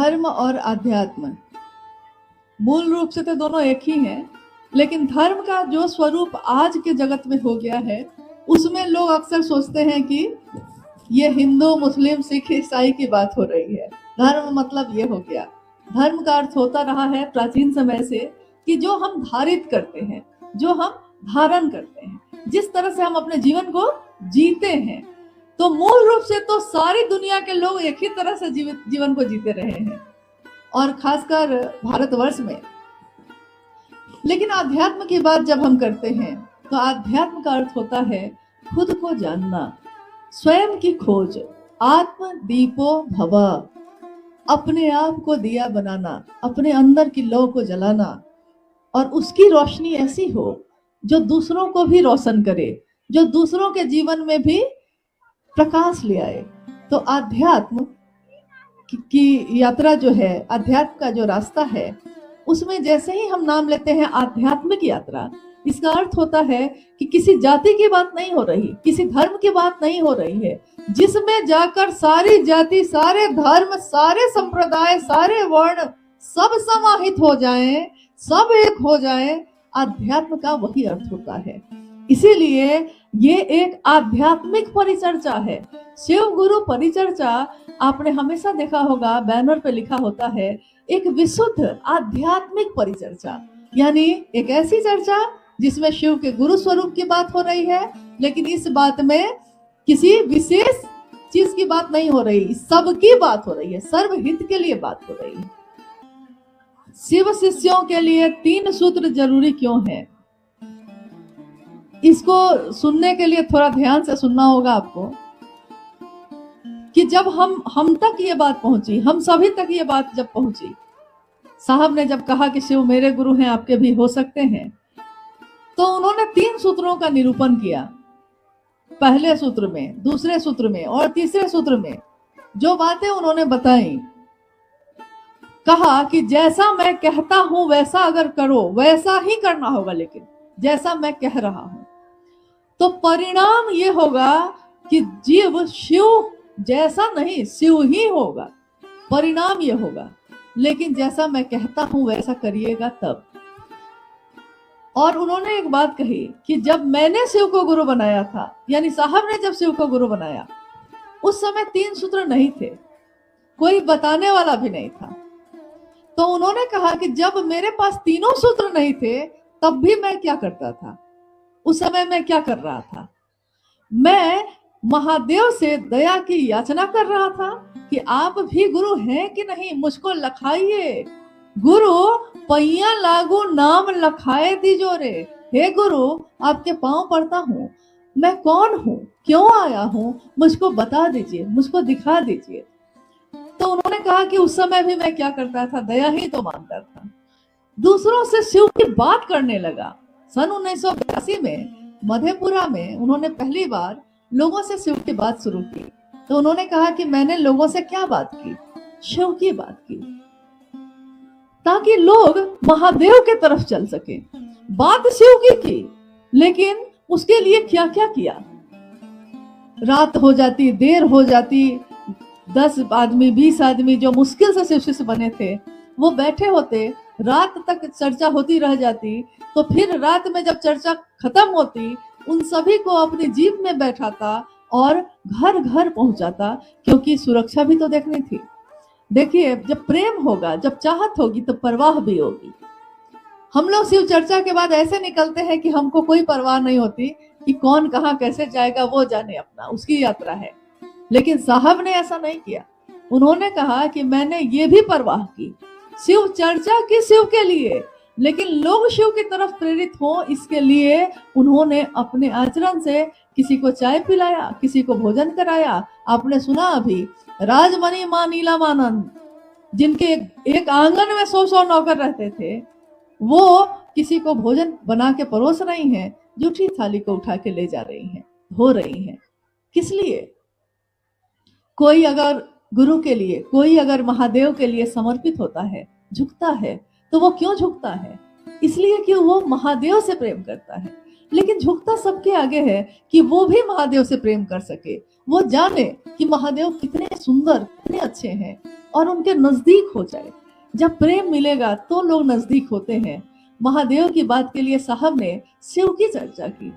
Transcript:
धर्म और आध्यात्म मूल रूप से तो दोनों एक ही हैं, लेकिन धर्म का जो स्वरूप आज के जगत में हो गया है उसमें लोग अक्सर सोचते हैं कि ये हिंदू, मुस्लिम, सिख, ईसाई की बात हो रही है। धर्म मतलब ये हो गया। धर्म का अर्थ होता रहा है प्राचीन समय से कि जो हम धारित करते हैं, जो हम धारण करते हैं, जिस तरह से हम अपने जीवन को जीते हैं। तो मूल रूप से तो सारी दुनिया के लोग एक ही तरह से जीवन को जीते रहे हैं, और खासकर भारतवर्ष में। लेकिन आध्यात्म की बात जब हम करते हैं तो आध्यात्म का अर्थ होता है खुद को जानना, स्वयं की खोज, आत्म दीपो भव, अपने आप को दिया बनाना, अपने अंदर की लौ को जलाना, और उसकी रोशनी ऐसी हो जो दूसरों को भी रोशन करे, जो दूसरों के जीवन में भी प्रकाश ले आए। तो आध्यात्म की यात्रा जो है, आध्यात्म का जो रास्ता है, उसमें जैसे ही हम नाम लेते हैं आध्यात्मिक यात्रा, इसका अर्थ होता है कि किसी जाति की बात नहीं हो रही, किसी धर्म की बात नहीं हो रही है, जिसमें जाकर सारी जाति, सारे धर्म, सारे संप्रदाय, सारे वर्ण सब समाहित हो जाएं, सब एक हो जाएं। आध्यात्म का वही अर्थ होता है। इसीलिए ये एक आध्यात्मिक परिचर्चा है। शिव गुरु परिचर्चा आपने हमेशा देखा होगा, बैनर पे लिखा होता है एक विशुद्ध आध्यात्मिक परिचर्चा, यानी एक ऐसी चर्चा जिसमें शिव के गुरु स्वरूप की बात हो रही है, लेकिन इस बात में किसी विशेष चीज की बात नहीं हो रही, सबकी बात हो रही है, सर्वहित के लिए बात हो रही है। शिव शिष्यों के लिए 3 सूत्र जरूरी क्यों है, इसको सुनने के लिए थोड़ा ध्यान से सुनना होगा आपको। कि जब हम तक ये बात पहुंची, हम सभी तक ये बात जब पहुंची, साहब ने जब कहा कि शिव मेरे गुरु हैं, आपके भी हो सकते हैं, तो उन्होंने 3 सूत्रों का निरूपण किया। पहले सूत्र में, दूसरे सूत्र में और तीसरे सूत्र में जो बातें उन्होंने बताई, कहा कि जैसा मैं कहता हूं वैसा अगर करो, वैसा ही करना होगा, लेकिन जैसा मैं कह रहा हूं, तो परिणाम ये होगा कि जीव शिव जैसा नहीं, शिव ही होगा। परिणाम ये होगा, लेकिन जैसा मैं कहता हूं वैसा करिएगा तब। और उन्होंने एक बात कही कि जब मैंने शिव को गुरु बनाया था, यानी साहब ने जब शिव को गुरु बनाया, उस समय 3 सूत्र नहीं थे, कोई बताने वाला भी नहीं था। तो उन्होंने कहा कि जब मेरे पास तीनों सूत्र नहीं थे तब भी मैं क्या करता था, उस समय मैं क्या कर रहा था, मैं महादेव से दया की याचना कर रहा था कि आप भी गुरु हैं कि नहीं, मुझको लखाइए। गुरु पैया लागू नाम लखाए दीजो रे, हे गुरु आपके पांव पड़ता हूँ, मैं कौन हूँ, क्यों आया हूँ, मुझको बता दीजिए, मुझको दिखा दीजिए। तो उन्होंने कहा कि उस समय भी मैं क्या करता था, दया ही तो मांगता था, दूसरों से शिव की बात करने लगा। सन 1982 में मधेपुरा में उन्होंने पहली बार लोगों से शिव की बात शुरू की। तो उन्होंने कहा कि मैंने लोगों से क्या बात की, शिव की बात की, ताकि लोग महादेव के तरफ चल सके। बात शिव की, लेकिन उसके लिए क्या क्या किया। रात हो जाती, देर हो जाती, 10 आदमी 20 आदमी जो मुश्किल से शिव शिष्य बने थे वो बैठे होते, रात तक चर्चा होती रह जाती। तो फिर रात में जब चर्चा खत्म होती, उन सभी को अपनी जीप में बैठाता और घर घर पहुंचाता, क्योंकि सुरक्षा भी तो देखनी थी। देखिए, जब प्रेम होगा, जब चाहत होगी तो परवाह भी होगी। हम लोग शिव चर्चा के बाद ऐसे निकलते हैं कि हमको कोई परवाह नहीं होती कि कौन कहाँ कैसे जाएगा, वो जाने, अपना उसकी यात्रा है। लेकिन साहब ने ऐसा नहीं किया। उन्होंने कहा कि मैंने ये भी परवाह की, शिव चर्चा की शिव के लिए, लेकिन लोग शिव की तरफ प्रेरित हो, इसके लिए उन्होंने अपने आचरण से किसी को चाय पिलाया, किसी को भोजन कराया। आपने सुना अभी राजमणि मां नीलमानंद, जिनके एक आंगन में 100 नौकर रहते थे, वो किसी को भोजन बना के परोस रही हैं, जूठी थाली को उठा के ले जा रही हैं, हो रही हैं। किस लिए? कोई अगर गुरु के लिए, कोई अगर महादेव के लिए समर्पित होता है, झुकता है, तो वो क्यों झुकता है? इसलिए कि वो महादेव से प्रेम करता है। लेकिन झुकता सबके आगे है कि वो भी महादेव से प्रेम कर सके, वो जाने कि महादेव कितने सुंदर, कितने अच्छे हैं, और उनके नजदीक हो जाए। जब प्रेम मिलेगा तो लोग नजदीक होते हैं। महादेव की बात के लिए साहब ने शिव की चर्चा की।